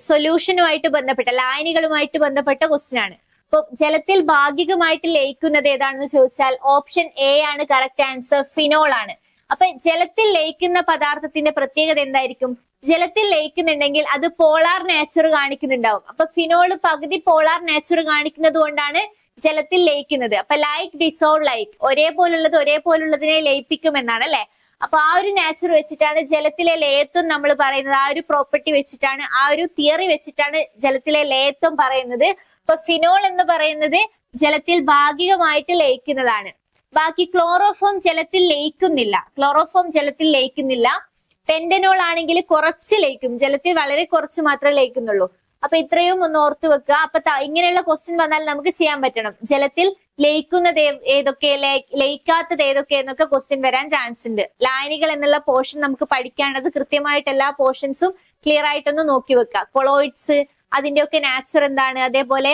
സൊല്യൂഷനുമായിട്ട് ബന്ധപ്പെട്ട, ലായനികളുമായിട്ട് ബന്ധപ്പെട്ട ക്വസ്റ്റ്യൻ ആണ്. അപ്പൊ ജലത്തിൽ ഭാഗികമായിട്ട് ലയിക്കുന്നത് ഏതാണെന്ന് ചോദിച്ചാൽ ഓപ്ഷൻ എ ആണ് കറക്റ്റ് ആൻസർ. ഫിനോൾ ആണ്. അപ്പൊ ജലത്തിൽ ലയിക്കുന്ന പദാർത്ഥത്തിന്റെ പ്രത്യേകത എന്തായിരിക്കും? ജലത്തിൽ ലയിക്കുന്നുണ്ടെങ്കിൽ അത് പോളാർ നേച്ചർ കാണിക്കുന്നുണ്ടാവും. അപ്പൊ ഫിനോള് പകുതി പോളാർ നേച്ചർ കാണിക്കുന്നത് കൊണ്ടാണ് ജലത്തിൽ ലയിക്കുന്നത്. അപ്പൊ ലൈക്ക് ഡിസോൾവ് ലൈക്ക്, ഒരേപോലുള്ളത് ഒരേപോലുള്ളതിനെ ലയിപ്പിക്കും എന്നാണ് അല്ലെ. അപ്പൊ ആ ഒരു നേച്ചർ വെച്ചിട്ടാണ് ജലത്തിലെ ലയത്വം നമ്മൾ പറയുന്നത്. ആ ഒരു പ്രോപ്പർട്ടി വെച്ചിട്ടാണ്, ആ ഒരു തിയറി വെച്ചിട്ടാണ് ജലത്തിലെ ലയത്വം പറയുന്നത്. അപ്പൊ ഫിനോൾ എന്ന് പറയുന്നത് ജലത്തിൽ ഭാഗികമായിട്ട് ലയിക്കുന്നതാണ്. ബാക്കി ക്ലോറോഫോം ജലത്തിൽ ലയിക്കുന്നില്ല. ക്ലോറോഫോം ജലത്തിൽ ലയിക്കുന്നില്ല. പെന്റനോൾ ആണെങ്കിൽ കുറച്ച് ലയിക്കും, ജലത്തിൽ വളരെ കുറച്ച് മാത്രമേ ലയിക്കുന്നുള്ളൂ. അപ്പൊ ഇത്രയും ഒന്ന് ഓർത്തു വെക്കുക. അപ്പൊ ഇങ്ങനെയുള്ള ക്വസ്റ്റ്യൻ വന്നാൽ നമുക്ക് ചെയ്യാൻ പറ്റണം. ജലത്തിൽ ലയിക്കുന്നത് ഏതൊക്കെ, ലയിക്കാത്തത് ഏതൊക്കെ എന്നൊക്കെ ക്വസ്റ്റ്യൻ വരാൻ ചാൻസ് ഉണ്ട്. ലായനികൾ എന്നുള്ള പോർഷൻ നമുക്ക് പഠിക്കേണ്ടത് കൃത്യമായിട്ട് എല്ലാ പോർഷൻസും ക്ലിയർ ആയിട്ടൊന്ന് നോക്കി വെക്കുക. കൊളോയിഡ്സ്, അതിന്റെയൊക്കെ നാച്ചർ എന്താണ്, അതേപോലെ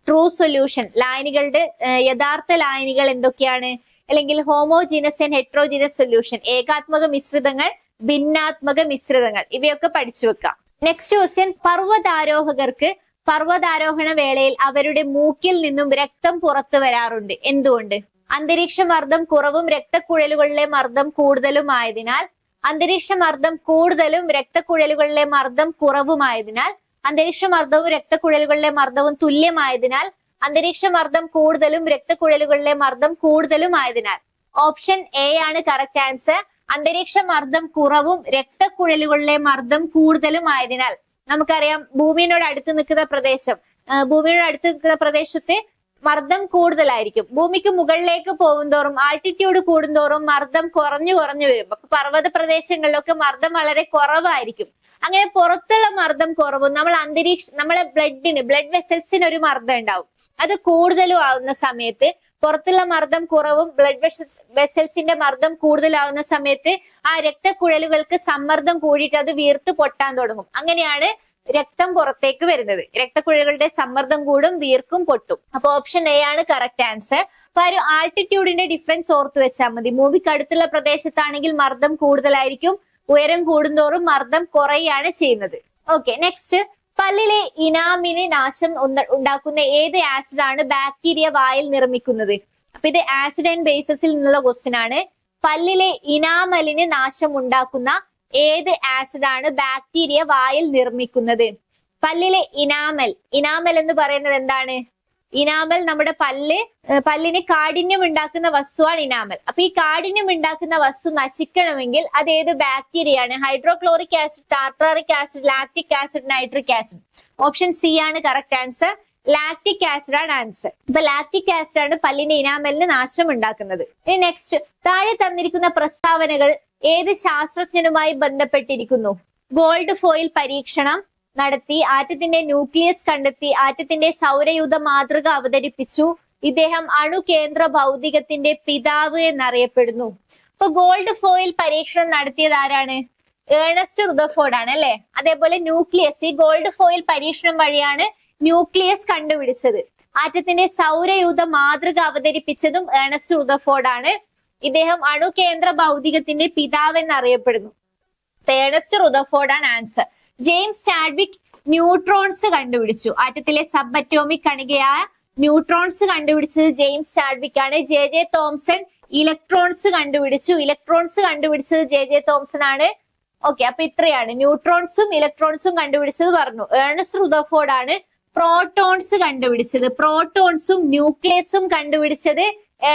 ട്രൂ സൊല്യൂഷൻ, ലായനികളുടെ യഥാർത്ഥ ലായനികൾ എന്തൊക്കെയാണ്, അല്ലെങ്കിൽ ഹോമോജീനസ് ആൻഡ് ഹെട്രോജീനസ് സൊല്യൂഷൻ, ഏകാത്മക മിശ്രിതങ്ങൾ, ഭിന്നാത്മക മിശ്രിതങ്ങൾ, ഇവയൊക്കെ പഠിച്ചു വെക്കാം. Next question. പർവ്വതാരോഹകർക്ക് പർവ്വതാരോഹണ വേളയിൽ അവരുടെ മൂക്കിൽ നിന്നും രക്തം പുറത്തു വരാറുണ്ട്. എന്തുകൊണ്ട്? അന്തരീക്ഷ മർദ്ദം കുറവും രക്തക്കുഴലുകളിലെ മർദ്ദം കൂടുതലുമായതിനാൽ, അന്തരീക്ഷ മർദ്ദം കൂടുതലും രക്തക്കുഴലുകളിലെ മർദ്ദം കുറവുമായതിനാൽ, അന്തരീക്ഷ മർദ്ദവും രക്തക്കുഴലുകളിലെ മർദ്ദവും തുല്യമായതിനാൽ, അന്തരീക്ഷ മർദ്ദം കൂടുതലും രക്തക്കുഴലുകളിലെ മർദ്ദം കൂടുതലുമായതിനാൽ. ഓപ്ഷൻ എ ആണ് കറക്റ്റ് ആൻസർ. അന്തരീക്ഷ മർദ്ദം കുറവും രക്തക്കുഴലുകളിലെ മർദ്ദം കൂടുതലും ആയതിനാൽ. നമുക്കറിയാം ഭൂമിയോട് അടുത്ത് നിൽക്കുന്ന പ്രദേശം, ഭൂമിയോട് അടുത്ത് നിൽക്കുന്ന പ്രദേശത്ത് മർദ്ദം കൂടുതലായിരിക്കും. ഭൂമിക്ക് മുകളിലേക്ക് പോകുന്തോറും, ആൾട്ടിറ്റ്യൂഡ് കൂടുന്തോറും മർദ്ദം കുറഞ്ഞു കുറഞ്ഞു വരും. അപ്പൊ പർവ്വത പ്രദേശങ്ങളിലൊക്കെ മർദ്ദം വളരെ കുറവായിരിക്കും. അങ്ങനെ പുറത്തുള്ള മർദ്ദം കുറവും നമ്മളെ ബ്ലഡ് വെസൽസിന് ഒരു മർദ്ദം ഉണ്ടാവും. അത് കൂടുതലും ആവുന്ന സമയത്ത്, പുറത്തുള്ള മർദ്ദം കുറവും ബ്ലഡ് വെസൽസിന്റെ മർദ്ദം കൂടുതലാവുന്ന സമയത്ത് ആ രക്തക്കുഴലുകൾക്ക് സമ്മർദ്ദം കൂടിയിട്ട് അത് വീർത്ത് പൊട്ടാൻ തുടങ്ങും. അങ്ങനെയാണ് രക്തം പുറത്തേക്ക് വരുന്നത്. രക്തക്കുഴലുകളുടെ സമ്മർദ്ദം കൂടും, വീർക്കും, പൊട്ടും. അപ്പൊ ഓപ്ഷൻ എ ആണ് കറക്റ്റ് ആൻസർ. അപ്പൊ ഒരു ആൾട്ടിറ്റ്യൂഡിന്റെ ഡിഫറൻസ് ഓർത്ത് വെച്ചാൽ മതി. ഭൂമിക്ക് അടുത്തുള്ള പ്രദേശത്താണെങ്കിൽ മർദ്ദം കൂടുതലായിരിക്കും, ഉയരം കൂടുന്തോറും മർദ്ദം കുറയാണ് ചെയ്യുന്നത്. ഓക്കെ, നെക്സ്റ്റ്, പല്ലിലെ ഇനാമിന് നാശം ഉണ്ടാക്കുന്ന ഏത് ആസിഡ് ആണ് ബാക്ടീരിയ വായിൽ നിർമ്മിക്കുന്നത്? അപ്പൊ ഇത് ആസിഡ് ആൻഡ് ബേസസിൽ നിന്നുള്ള ക്വസ്റ്റ്യൻ ആണ്. പല്ലിലെ ഇനാമലിന് നാശം ഉണ്ടാക്കുന്ന ഏത് ആസിഡ് ആണ് ബാക്ടീരിയ വായിൽ നിർമ്മിക്കുന്നത്? പല്ലിലെ ഇനാമൽ എന്ന് പറയുന്നത് എന്താണ്? ഇനാമൽ നമ്മുടെ പല്ലിന് കാഠിന്യം ഉണ്ടാക്കുന്ന വസ്തുവാണ് ഇനാമൽ. അപ്പൊ ഈ കാഠിന്യം ഉണ്ടാക്കുന്ന വസ്തു നശിക്കണമെങ്കിൽ അത് ഏത് ബാക്ടീരിയയാണ്? Hydrochloric acid, tartaric acid, lactic acid, nitric acid. Option C ആണ് കറക്റ്റ് ആൻസർ. ലാക്റ്റിക് ആസിഡ് ആണ് ആൻസർ. ഇപ്പൊ ലാക്റ്റിക് ആസിഡ് ആണ് പല്ലിന്റെ ഇനാമലിന് നാശം ഉണ്ടാക്കുന്നത്. ഇനി നെക്സ്റ്റ്, താഴെ തന്നിരിക്കുന്ന പ്രസ്താവനകൾ ഏത് ശാസ്ത്രജ്ഞനുമായി ബന്ധപ്പെട്ടിരിക്കുന്നു? ഗോൾഡ് ഫോയിൽ പരീക്ഷണം നടത്തി, ആറ്റത്തിന്റെ ന്യൂക്ലിയസ് കണ്ടെത്തി, ആറ്റത്തിന്റെ സൗരയൂഥ മാതൃക അവതരിപ്പിച്ചു, ഇദ്ദേഹം അണുകേന്ദ്ര ഭൗതികത്തിന്റെ പിതാവ് എന്നറിയപ്പെടുന്നു. അപ്പൊ ഗോൾഡ് ഫോയിൽ പരീക്ഷണം നടത്തിയത് ആരാണ്? ഏണസ്റ്റ് റുദർഫോർഡ് ആണ് അല്ലെ. അതേപോലെ ന്യൂക്ലിയസ്, ഈ ഗോൾഡ് ഫോയിൽ പരീക്ഷണം വഴിയാണ് ന്യൂക്ലിയസ് കണ്ടുപിടിച്ചത്. ആറ്റത്തിന്റെ സൗരയൂഥ മാതൃക അവതരിപ്പിച്ചതും ഏണസ്റ്റ് റുദർഫോർഡ് ആണ്. ഇദ്ദേഹം അണുകേന്ദ്ര ഭൗതികത്തിന്റെ പിതാവ് എന്നറിയപ്പെടുന്നു. ഏണസ്റ്റ് റുദർഫോർഡ് ആണ് ആൻസർ. ജെയിംസ് ചാഡ്വിക് ന്യൂട്രോൺസ് കണ്ടുപിടിച്ചു. ആറ്റത്തിലെ സബ് അറ്റോമിക് കണികയായ ന്യൂട്രോൺസ് കണ്ടുപിടിച്ചത് ജെയിംസ് ചാഡ്വിക് ആണ്. ജെ തോംസൺ ഇലക്ട്രോൺസ് കണ്ടുപിടിച്ചു. ഇലക്ട്രോൺസ് കണ്ടുപിടിച്ചത് ജെ തോംസൺ ആണ്. ഓക്കെ, അപ്പൊ ഇത്രയാണ്. ന്യൂട്രോൺസും ഇലക്ട്രോൺസും കണ്ടുപിടിച്ചത് പറഞ്ഞു. ഏണസ്റ്റ് റുദർഫോർഡ് ആണ് പ്രോട്ടോൺസ് കണ്ടുപിടിച്ചത്. പ്രോട്ടോൺസും ന്യൂക്ലിയസും കണ്ടുപിടിച്ചത്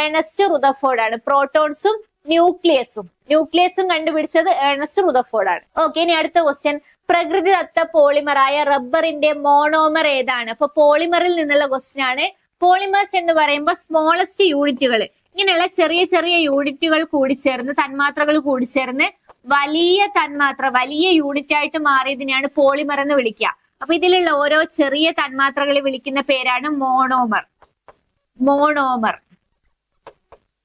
ഏണസ്റ്റ് റുദർഫോർഡ് ആണ്. പ്രോട്ടോൺസും ന്യൂക്ലിയസും കണ്ടുപിടിച്ചത് ഏണസ്റ്റ് റുദർഫോർഡ് ആണ്. ഓക്കെ, ഇനി അടുത്ത ക്വസ്റ്റ്യൻ. പ്രകൃതിദത്ത പോളിമറായ റബ്ബറിന്റെ മോണോമർ ഏതാണ്? അപ്പൊ പോളിമറിൽ നിന്നുള്ള ക്വസ്റ്റ്യൻ ആണ്. പോളിമേഴ്സ് എന്ന് പറയുമ്പോൾ സ്മോളസ്റ്റ് യൂണിറ്റുകൾ, ഇങ്ങനെയുള്ള ചെറിയ ചെറിയ യൂണിറ്റുകൾ കൂടിച്ചേർന്ന്, തന്മാത്രകൾ കൂടിച്ചേർന്ന് വലിയ തന്മാത്ര, വലിയ യൂണിറ്റ് ആയിട്ട് മാറിയതിനെയാണ് പോളിമർ എന്ന് വിളിക്കുക. അപ്പൊ ഇതിലുള്ള ഓരോ ചെറിയ തന്മാത്രകളെ വിളിക്കുന്ന പേരാണ് മോണോമർ.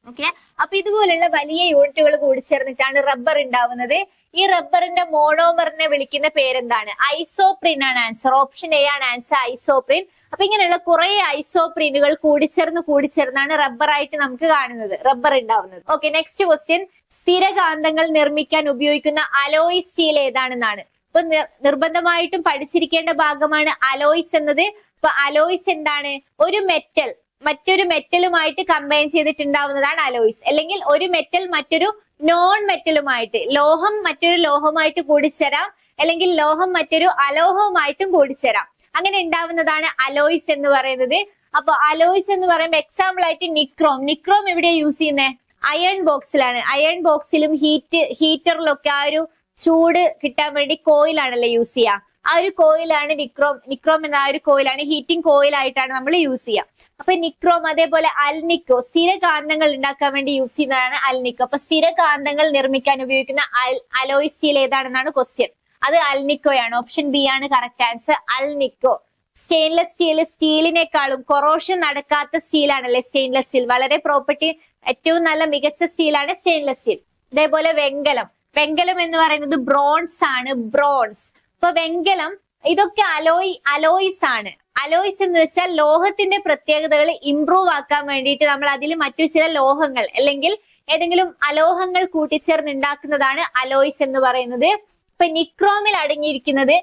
ഓക്കെ, അപ്പൊ ഇതുപോലുള്ള വലിയ യൂണിറ്റുകൾ കൂടിച്ചേർന്നിട്ടാണ് റബ്ബർ ഉണ്ടാവുന്നത്. ഈ റബ്ബറിന്റെ മോണോമറിനെ വിളിക്കുന്ന പേരെന്താണ്? ഐസോപ്രിൻ ആണ് ആൻസർ. ഓപ്ഷൻ എ ആണ് ആൻസർ, ഐസോപ്രിൻ. അപ്പൊ ഇങ്ങനെയുള്ള കുറെ ഐസോപ്രിനുകൾ കൂടിച്ചേർന്നാണ് റബ്ബറായിട്ട് നമുക്ക് കാണുന്നത്, റബ്ബർ ഉണ്ടാവുന്നത്. Okay, next question. സ്ഥിരകാന്തങ്ങൾ നിർമ്മിക്കാൻ ഉപയോഗിക്കുന്ന അലോയ് സ്റ്റീൽ ഏതാണെന്നാണ്. ഇപ്പൊ നിർബന്ധമായിട്ടും പഠിച്ചിരിക്കേണ്ട ഭാഗമാണ് അലോയ്സ് എന്നത്. ഇപ്പൊ അലോയ്സ് എന്താണ്? ഒരു മെറ്റൽ മറ്റൊരു മെറ്റലുമായിട്ട് കമ്പൈൻ ചെയ്തിട്ടുണ്ടാവുന്നതാണ് അലോയ്സ്. അല്ലെങ്കിൽ ഒരു മെറ്റൽ മറ്റൊരു നോൺ മെറ്റലുമായിട്ട്, ലോഹം മറ്റൊരു ലോഹമായിട്ട് കൂടിച്ചേരാം, അല്ലെങ്കിൽ ലോഹം മറ്റൊരു അലോഹവുമായിട്ടും കൂടിച്ചേരാം. അങ്ങനെ ഉണ്ടാവുന്നതാണ് അലോയ്സ് എന്ന് പറയുന്നത്. അപ്പൊ അലോയ്സ് എന്ന് പറയുമ്പോൾ എക്സാമ്പിൾ ആയിട്ട് നിക്രോം എവിടെയാ യൂസ് ചെയ്യുന്നത്? അയൺ ബോക്സിലാണ്. അയൺ ബോക്സിലും ഹീറ്ററിലൊക്കെ ആ ഒരു ചൂട് കിട്ടാൻ വേണ്ടി കോയിലാണല്ലേ യൂസ് ചെയ്യുക. ആ ഒരു കോയിലാണ് നിക്രോം എന്ന ആ ഒരു കോയിലാണ് ഹീറ്റിംഗ് കോയിൽ ആയിട്ടാണ് നമ്മൾ യൂസ് ചെയ്യുക. അപ്പൊ നിക്രോം, അതേപോലെ അൽനിക്കോ, സ്ഥിരകാന്തങ്ങൾ ഉണ്ടാക്കാൻ വേണ്ടി യൂസ് ചെയ്യുന്നതാണ് അൽനിക്കോ. അപ്പൊ സ്ഥിരകാന്തങ്ങൾ നിർമ്മിക്കാൻ ഉപയോഗിക്കുന്ന അലോയ് സ്റ്റീൽ ഏതാണെന്നാണ് ക്വസ്റ്റ്യൻ. അത് അൽനിക്കോയാണ്. ഓപ്ഷൻ ബി ആണ് കറക്റ്റ് ആൻസർ, അൽനിക്കോ. സ്റ്റെയിൻലെസ് സ്റ്റീലിനേക്കാളും കൊറോഷൻ നടക്കാത്ത സ്റ്റീലാണല്ലേ സ്റ്റെയിൻലെസ് സ്റ്റീൽ. വളരെ പ്രോപ്പർട്ടി ഏറ്റവും നല്ല മികച്ച സ്റ്റീലാണ് സ്റ്റെയിൻലെസ് സ്റ്റീൽ. അതേപോലെ വെങ്കലം എന്ന് പറയുന്നത് ബ്രോൺസ് ആണ്. ഇപ്പൊ വെങ്കലം, ഇതൊക്കെ അലോയ്സ് ആണ്. അലോയ്സ് എന്ന് വെച്ചാൽ ലോഹത്തിന്റെ പ്രത്യേകതകൾ ഇംപ്രൂവ് ആക്കാൻ വേണ്ടിയിട്ട് നമ്മൾ അതിൽ മറ്റു ചില ലോഹങ്ങൾ അല്ലെങ്കിൽ ഏതെങ്കിലും അലോഹങ്ങൾ കൂട്ടിച്ചേർന്ന് ഉണ്ടാക്കുന്നതാണ് അലോയ്സ് എന്ന് പറയുന്നത്. ഇപ്പൊ നിക്രോമിൽ അടങ്ങിയിരിക്കുന്നത്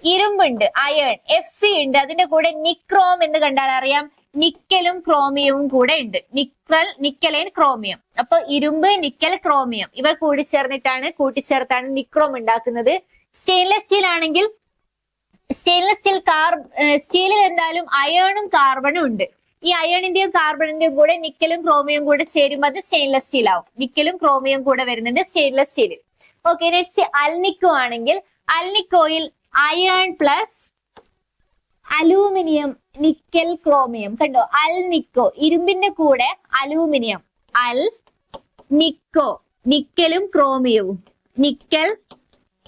ഇരുമ്പുണ്ട്, അയൺ, Fe ഉണ്ട്. അതിന്റെ കൂടെ നിക്രോം എന്ന് കണ്ടാൽ അറിയാം, നിക്കലും ക്രോമിയവും കൂടെ ഉണ്ട്. Nickel and chromium. അപ്പൊ ഇരുമ്പ്, നിക്കൽ, ക്രോമിയം ഇവർ കൂട്ടിച്ചേർത്താണ് നിക്രോം ഉണ്ടാക്കുന്നത്. സ്റ്റെയിൻലെസ് സ്റ്റീൽ ആണെങ്കിൽ സ്റ്റീലിൽ എന്തായാലും അയേണും കാർബണും ഉണ്ട്. ഈ അയേണിന്റെയും കാർബണിന്റെയും കൂടെ നിക്കലും ക്രോമിയവും കൂടെ ചേരുമ്പോൾ അത് സ്റ്റെയിൻലെസ് സ്റ്റീൽ ആവും. നിക്കലും ക്രോമിയവും കൂടെ വരുന്നുണ്ട് സ്റ്റെയിൻലെസ് സ്റ്റീലിൽ. ഓക്കെ, നെക്സ്റ്റ് അൽനിക്കോ ആണെങ്കിൽ അൽനിക്കോയിൽ iron plus aluminium, nickel, chromium. കണ്ടോ, അൽനിക്കോ ഇരുമ്പിന്റെ കൂടെ അലൂമിനിയം, നിക്കലും ക്രോമിയവും, നിക്കൽ,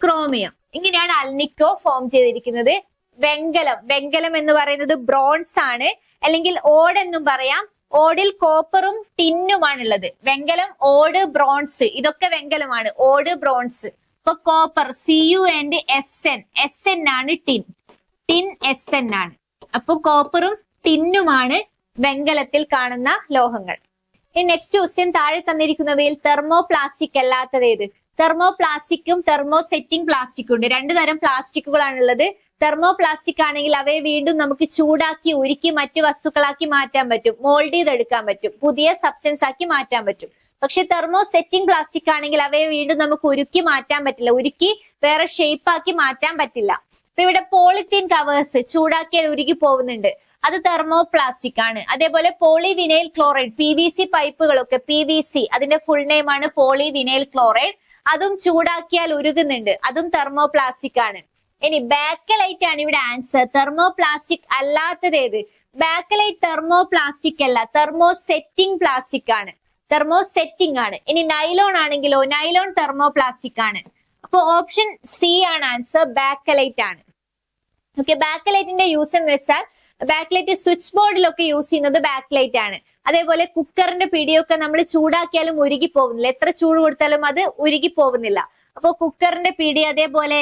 ക്രോമിയം. ഇങ്ങനെയാണ് അൽനിക്കോ ഫോം ചെയ്തിരിക്കുന്നത്. വെങ്കലം എന്ന് പറയുന്നത് ബ്രോൺസ് ആണ്, അല്ലെങ്കിൽ ഓട് എന്നും പറയാം. ഓടിൽ കോപ്പറും ടിന്നുമാണുള്ളത്. വെങ്കലം, ഓട്, ബ്രോൺസ് ഇതൊക്കെ വെങ്കലമാണ്. ഓട്, ബ്രോൺസ്. ഇപ്പൊ കോപ്പർ CuSn ആണ് ടിൻ Sn ആണ്. അപ്പൊ കോപ്പറും ടിന്നുമാണ് വെങ്കലത്തിൽ കാണുന്ന ലോഹങ്ങൾ. ഇനി നെക്സ്റ്റ് ക്വസ്റ്റ്യൻ, താഴെ തന്നിരിക്കുന്നവയിൽ തെർമോ പ്ലാസ്റ്റിക് അല്ലാത്തത് ഏത്? തെർമോ പ്ലാസ്റ്റിക്കും തെർമോ സെറ്റിംഗ് പ്ലാസ്റ്റിക്കും ഉണ്ട്. രണ്ടു തരം പ്ലാസ്റ്റിക്കുകളാണുള്ളത്. തെർമോ പ്ലാസ്റ്റിക് ആണെങ്കിൽ അവയെ വീണ്ടും നമുക്ക് ചൂടാക്കി ഉരുക്കി മറ്റു വസ്തുക്കളാക്കി മാറ്റാൻ പറ്റും, മോൾഡ് ചെയ്തെടുക്കാൻ പറ്റും, പുതിയ സബ്സ്റ്റൻസ് ആക്കി മാറ്റാൻ പറ്റും. പക്ഷെ തെർമോ സെറ്റിംഗ് പ്ലാസ്റ്റിക് ആണെങ്കിൽ അവയെ വീണ്ടും നമുക്ക് ഉരുക്കി മാറ്റാൻ പറ്റില്ല, ഉരുക്കി വേറെ ഷേപ്പ് ആക്കി മാറ്റാൻ പറ്റില്ല. ഇപ്പൊ ഇവിടെ പോളിത്തീൻ കവേഴ്സ് ചൂടാക്കിയാൽ ഉരുകി പോകുന്നുണ്ട്, അത് തെർമോ പ്ലാസ്റ്റിക് ആണ്. അതേപോലെ പോളിവിനൈൽ ക്ലോറൈഡ്, PVC പൈപ്പുകളൊക്കെ, PVC അതിന്റെ ഫുൾ നെയിം ആണ് പോളിവിനൈൽ ക്ലോറൈഡ്, അതും ചൂടാക്കിയാൽ ഉരുകുന്നുണ്ട്, അതും തെർമോ പ്ലാസ്റ്റിക് ആണ്. ഇനി ബാക്കലൈറ്റ് ആണ് ഇവിടെ ആൻസർ. തെർമോ പ്ലാസ്റ്റിക് അല്ലാത്തത് ഏത്? ബാക്കലൈറ്റ് തെർമോ പ്ലാസ്റ്റിക് അല്ല, തെർമോ സെറ്റിംഗ് പ്ലാസ്റ്റിക് ആണ്, തെർമോ സെറ്റിംഗ് ആണ്. ഇനി നൈലോൺ ആണെങ്കിലോ, നൈലോൺ തെർമോ പ്ലാസ്റ്റിക് ആണ്. അപ്പൊ ഓപ്ഷൻ സി ആണ് ആൻസർ, ബാക്കലൈറ്റ് ആണ്. ഓക്കെ, ബാക്കലൈറ്റിന്റെ യൂസ് എന്ന് വെച്ചാൽ ബാക്കലൈറ്റ് സ്വിച്ച് ബോർഡിലൊക്കെ യൂസ് ചെയ്യുന്നത് ബാക്കലൈറ്റ് ആണ്. അതേപോലെ കുക്കറിന്റെ പിടിയൊക്കെ നമ്മൾ ചൂടാക്കിയാലും ഉരുകി പോകുന്നില്ല, എത്ര ചൂട് കൊടുത്താലും അത് ഉരുകി പോകുന്നില്ല. അപ്പൊ കുക്കറിന്റെ പിടി അതേപോലെ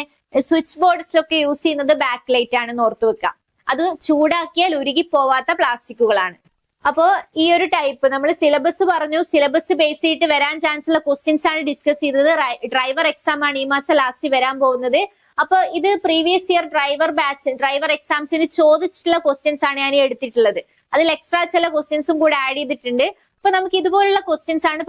സ്വിച്ച് ബോർഡ്സിലൊക്കെ യൂസ് ചെയ്യുന്നത് ബാക്കലൈറ്റ് ആണെന്ന് ഓർത്തു വെക്കാം. അത് ചൂടാക്കിയാൽ ഉരുകി പോവാത്ത പ്ലാസ്റ്റിക്കുകളാണ്. അപ്പോ ഈ ഒരു ടൈപ്പ് നമ്മൾ സിലബസ് പറഞ്ഞു, സിലബസ് ബേസ് ചെയ്തിട്ട് വരാൻ ചാൻസ് ഉള്ള ക്വസ്റ്റ്യൻസ് ആണ് ഡിസ്കസ് ചെയ്തത്. ഡ്രൈവർ എക്സാം ആണ് ഈ മാസം ലാസ്റ്റ് വരാൻ പോകുന്നത്. അപ്പൊ ഇത് പ്രീവിയസ് ഇയർ ഡ്രൈവർ എക്സാംസിന് ചോദിച്ചിട്ടുള്ള ക്വസ്റ്റ്യൻസ് ആണ് ഞാൻ എടുത്തിട്ടുള്ളത്. അതിൽ എക്സ്ട്രാ ചില ക്വസ്റ്റ്യൻസും കൂടെ ആഡ് ചെയ്തിട്ടുണ്ട്. അപ്പൊ നമുക്ക് ഇതുപോലുള്ള ക്വസ്റ്റ്യൻസ് ആണ്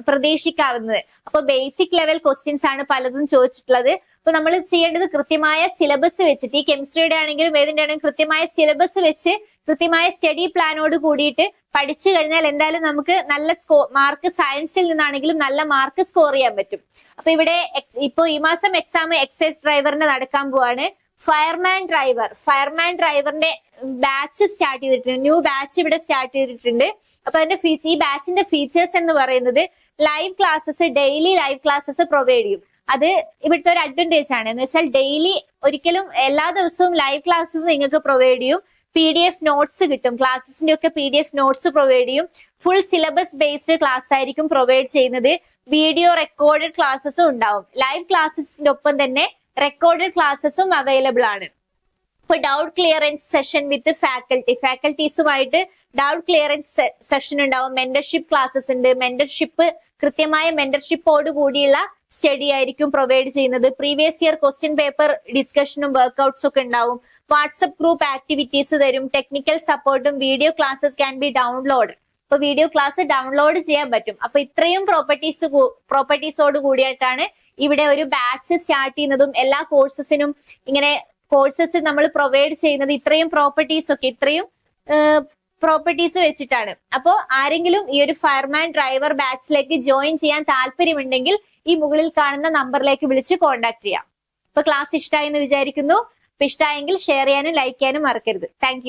പ്രതീക്ഷിക്കാവുന്നത്. അപ്പൊ ബേസിക് ലെവൽ ക്വസ്റ്റ്യൻസ് ആണ് പലതും ചോദിച്ചിട്ടുള്ളത്. അപ്പൊ നമ്മൾ ചെയ്യേണ്ടത് കൃത്യമായ സിലബസ് വെച്ചിട്ട്, ഈ കെമിസ്ട്രിയുടെ ആണെങ്കിലും ഏതിന്റെ ആണെങ്കിലും കൃത്യമായ സിലബസ് വെച്ച് കൃത്യമായ സ്റ്റഡി പ്ലാനോട് കൂടിയിട്ട് പഠിച്ചു കഴിഞ്ഞാൽ എന്തായാലും നമുക്ക് നല്ല മാർക്ക്, സയൻസിൽ നിന്നാണെങ്കിലും നല്ല മാർക്ക് സ്കോർ ചെയ്യാൻ പറ്റും. അപ്പൊ ഇവിടെ ഇപ്പൊ ഈ മാസം എക്സാം എക്സൈസ് ഡ്രൈവറിന്റെ നടക്കാൻ പോവാണ്. ഫയർമാൻ ഡ്രൈവറിന്റെ ബാച്ച് സ്റ്റാർട്ട് ചെയ്തിട്ടുണ്ട്, ന്യൂ ബാച്ച് ഇവിടെ സ്റ്റാർട്ട് ചെയ്തിട്ടുണ്ട്. അപ്പൊ അതിന്റെ ഈ ബാച്ചിന്റെ ഫീച്ചേഴ്സ് എന്ന് പറയുന്നത് live classes, daily live classes provide ചെയ്യും. അത് ഇവിടുത്തെ ഒരു അഡ്വാൻറ്റേജ് ആണ്. എന്ന് വെച്ചാൽ ഡെയിലി ഒരിക്കലും എല്ലാ ദിവസവും ലൈവ് ക്ലാസ്സസ് നിങ്ങൾക്ക് പ്രൊവൈഡ് ചെയ്യും. PDF നോട്ട്സ് കിട്ടും, ക്ലാസ്സസിന്റെ ഒക്കെ PDF നോട്ട്സ് പ്രൊവൈഡ് ചെയ്യും. ഫുൾ സിലബസ് ബേസ്ഡ് ക്ലാസ് ആയിരിക്കും പ്രൊവൈഡ് ചെയ്യുന്നത്. വീഡിയോ റെക്കോർഡഡ് ക്ലാസ്സസും ഉണ്ടാവും. ലൈവ് ക്ലാസ്സസിന്റെ ഒപ്പം തന്നെ റെക്കോർഡഡ് ക്ലാസ്സസും അവൈലബിൾ ആണ്. ഇപ്പൊ ഡൗട്ട് ക്ലിയറൻസ് സെഷൻ വിത്ത് ഫാക്കൽറ്റീസുമായിട്ട് ഡൗട്ട് ക്ലിയറൻസ് സെഷൻ ഉണ്ടാവും. മെന്റർഷിപ്പ് ക്ലാസ്സസ് ഉണ്ട്. കൃത്യമായ മെന്റർഷിപ്പോട് കൂടിയുള്ള സ്റ്റഡി ആയിരിക്കും പ്രൊവൈഡ് ചെയ്യുന്നത്. പ്രീവിയസ് ഇയർ ക്വസ്റ്റ്യൻ പേപ്പർ ഡിസ്കഷനും വർക്ക്ഔട്ട്സ് ഒക്കെ ഉണ്ടാവും. വാട്സ്ആപ്പ് ഗ്രൂപ്പ് ആക്ടിവിറ്റീസ് തരും. ടെക്നിക്കൽ സപ്പോർട്ടും. Video classes can be download. ഇപ്പൊ വീഡിയോ ക്ലാസ് ഡൗൺലോഡ് ചെയ്യാൻ പറ്റും. അപ്പൊ ഇത്രയും പ്രോപ്പർട്ടീസോട് കൂടിയിട്ടാണ് ഇവിടെ ഒരു ബാച്ച് സ്റ്റാർട്ട് ചെയ്യുന്നതും എല്ലാ കോഴ്സസിനും ഇങ്ങനെ കോഴ്സസ് നമ്മൾ പ്രൊവൈഡ് ചെയ്യുന്നത് ഇത്രയും പ്രോപ്പർട്ടീസ് വെച്ചിട്ടാണ്. അപ്പോ ആരെങ്കിലും ഈ ഒരു ഫയർമാൻ ഡ്രൈവർ ബാച്ചിലേക്ക് ജോയിൻ ചെയ്യാൻ താല്പര്യമുണ്ടെങ്കിൽ ഈ മുകളിൽ കാണുന്ന നമ്പറിലേക്ക് വിളിച്ച് കോൺടാക്ട് ചെയ്യാം. അപ്പൊ ക്ലാസ് ഇഷ്ടമായി എന്ന് വിചാരിക്കുന്നു. അപ്പൊ ഇഷ്ടമായെങ്കിൽ ഷെയർ ചെയ്യാനും ലൈക്ക് ചെയ്യാനും മറക്കരുത്. താങ്ക്